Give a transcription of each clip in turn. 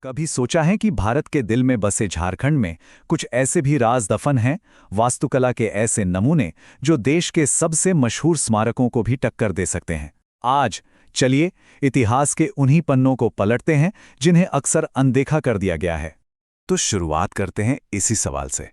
कभी सोचा है कि भारत के दिल में बसे झारखंड में कुछ ऐसे भी राज दफन हैं, वास्तुकला के ऐसे नमूने जो देश के सबसे मशहूर स्मारकों को भी टक्कर दे सकते हैं। आज चलिए इतिहास के उन्हीं पन्नों को पलटते हैं जिन्हें अक्सर अनदेखा कर दिया गया है। तो शुरुआत करते हैं इसी सवाल से।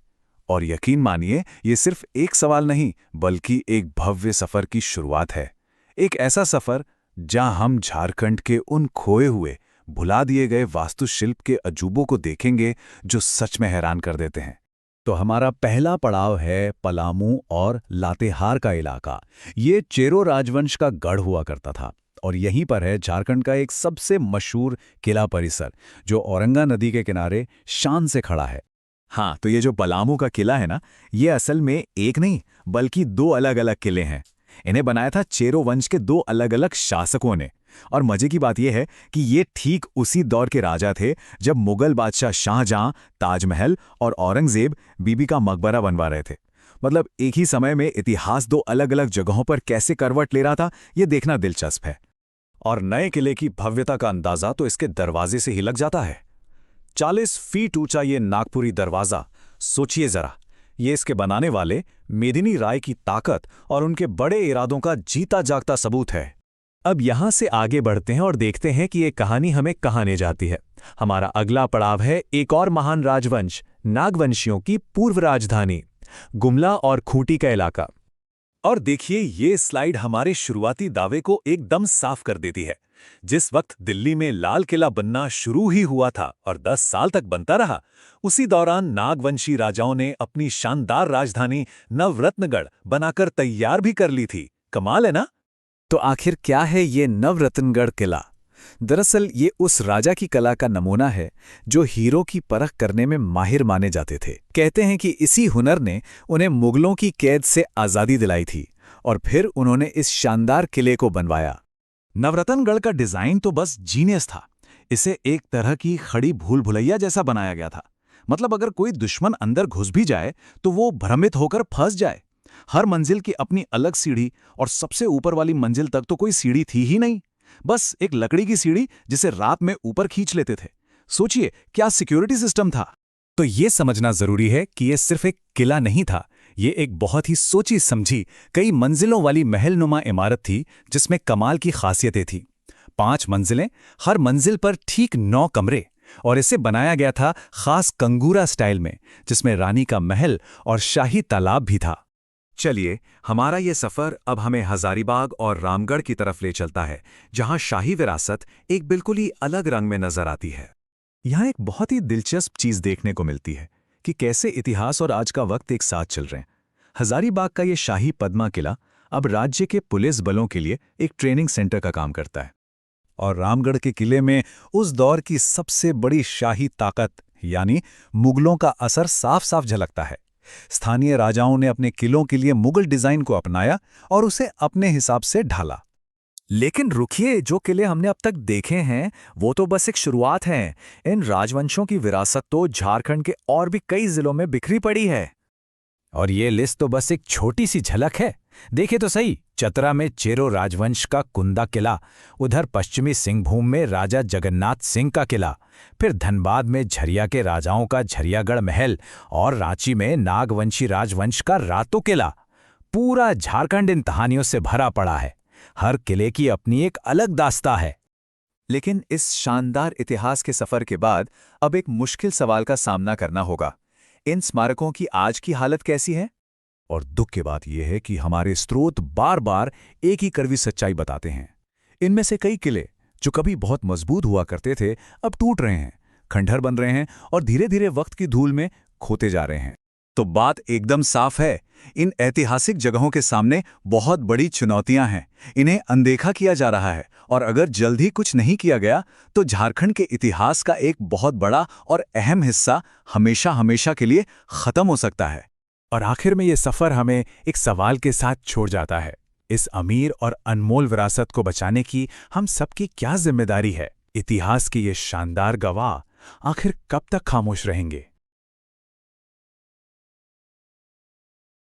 और यकीन मानिए, ये सिर्फ एक सवाल नहीं बल्कि एक भव्य सफर की शुरुआत है। एक ऐसा सफर जहां हम झारखंड के उन खोए हुए, भुला दिए गए वास्तुशिल्प के अजूबों को देखेंगे जो सच में हैरान कर देते हैं। तो हमारा पहला पड़ाव है पलामू और लातेहार का इलाका। ये चेरो राजवंश का गढ़ हुआ करता था और यहीं पर है झारखंड का एक सबसे मशहूर किला परिसर जो औरंगा नदी के किनारे शान से खड़ा है। हाँ, तो ये जो पलामू का किला है ना, ये असल में एक नहीं बल्कि दो अलग अलग किले हैं। इन्हें बनाया था चेरो वंश के दो अलग अलग शासकों ने। और मजे की बात यह है कि ये ठीक उसी दौर के राजा थे जब मुगल बादशाह शाहजहां ताजमहल और औरंगजेब बीबी का मकबरा बनवा रहे थे। मतलब एक ही समय में इतिहास दो अलग अलग जगहों पर कैसे करवट ले रहा था, ये देखना दिलचस्प है। और नए किले की भव्यता का अंदाजा तो इसके दरवाजे से ही लग जाता है। 40 फीट ऊंचा ये नागपुरी दरवाजा, सोचिए जरा, ये इसके बनाने वाले मेदिनी राय की ताकत और उनके बड़े इरादों का जीता जागता सबूत है। अब यहां से आगे बढ़ते हैं और देखते हैं कि ये कहानी हमें कहां ले जाती है। हमारा अगला पड़ाव है एक और महान राजवंश, नागवंशियों की पूर्व राजधानी गुमला और खूंटी का इलाका। और देखिए, ये स्लाइड हमारे शुरुआती दावे को एकदम साफ कर देती है। जिस वक्त दिल्ली में लाल किला बनना शुरू ही हुआ था और 10 साल तक बनता रहा, उसी दौरान नागवंशी राजाओं ने अपनी शानदार राजधानी नवरत्नगढ़ बनाकर तैयार भी कर ली थी। कमाल है ना? तो आखिर क्या है ये नवरत्नगढ़ किला? दरअसल ये उस राजा की कला का नमूना है जो हीरो की परख करने में माहिर माने जाते थे। कहते हैं कि इसी हुनर ने उन्हें मुगलों की कैद से आज़ादी दिलाई थी और फिर उन्होंने इस शानदार किले को बनवाया। नवरत्नगढ़ का डिजाइन तो बस जीनियस था। इसे एक तरह की खड़ी भूल भुलैया जैसा बनाया गया था। मतलब अगर कोई दुश्मन अंदर घुस भी जाए तो वो भ्रमित होकर फंस जाए। हर मंजिल की अपनी अलग सीढ़ी और सबसे ऊपर वाली मंजिल तक तो कोई सीढ़ी थी ही नहीं, बस एक लकड़ी की सीढ़ी जिसे रात में ऊपर खींच लेते थे। सोचिए क्या सिक्योरिटी सिस्टम था। तो ये समझना जरूरी है कि ये सिर्फ एक किला नहीं था, ये एक बहुत ही सोची समझी कई मंजिलों वाली महलनुमा इमारत थी जिसमें कमाल की खासियतें थी। 5 मंजिलें, हर मंजिल पर ठीक 9 कमरे, और इसे बनाया गया था खास कंगूरा स्टाइल में जिसमें रानी का महल और शाही तालाब भी था। चलिए, हमारा ये सफर अब हमें हजारीबाग और रामगढ़ की तरफ ले चलता है, जहां शाही विरासत एक बिल्कुल ही अलग रंग में नजर आती है। यहाँ एक बहुत ही दिलचस्प चीज देखने को मिलती है कि कैसे इतिहास और आज का वक्त एक साथ चल रहे हैं। हजारीबाग का ये शाही पद्मा किला अब राज्य के पुलिस बलों के लिए एक ट्रेनिंग सेंटर का काम करता है। और रामगढ़ के किले में उस दौर की सबसे बड़ी शाही ताकत यानी मुगलों का असर साफ साफ झलकता है। स्थानीय राजाओं ने अपने किलों के लिए मुगल डिजाइन को अपनाया और उसे अपने हिसाब से ढाला। लेकिन रुकिए, जो किले हमने अब तक देखे हैं वो तो बस एक शुरुआत है। इन राजवंशों की विरासत तो झारखंड के और भी कई जिलों में बिखरी पड़ी है। और ये लिस्ट तो बस एक छोटी सी झलक है। देखिए तो सही, चतरा में चेरो राजवंश का कुंदा किला, उधर पश्चिमी सिंहभूम में राजा जगन्नाथ सिंह का किला, फिर धनबाद में झरिया के राजाओं का झरियागढ़ महल और रांची में नागवंशी राजवंश का रातो किला। पूरा झारखंड इन कहानियों से भरा पड़ा है। हर किले की अपनी एक अलग दास्तां है। लेकिन इस शानदार इतिहास के सफर के बाद अब एक मुश्किल सवाल का सामना करना होगा। इन स्मारकों की आज की हालत कैसी है? और दुख की बात यह है कि हमारे स्रोत बार बार एक ही कड़वी सच्चाई बताते हैं। इनमें से कई किले जो कभी बहुत मजबूत हुआ करते थे अब टूट रहे हैं, खंडहर बन रहे हैं और धीरे धीरे वक्त की धूल में खोते जा रहे हैं। तो बात एकदम साफ है, इन ऐतिहासिक जगहों के सामने बहुत बड़ी चुनौतियां हैं। इन्हें अनदेखा किया जा रहा है और अगर जल्द ही कुछ नहीं किया गया तो झारखंड के इतिहास का एक बहुत बड़ा और अहम हिस्सा हमेशा हमेशा के लिए खत्म हो सकता है। और आखिर में ये सफर हमें एक सवाल के साथ छोड़ जाता है। इस अमीर और अनमोल विरासत को बचाने की हम सबकी क्या जिम्मेदारी है? इतिहास के ये शानदार गवाह आखिर कब तक खामोश रहेंगे?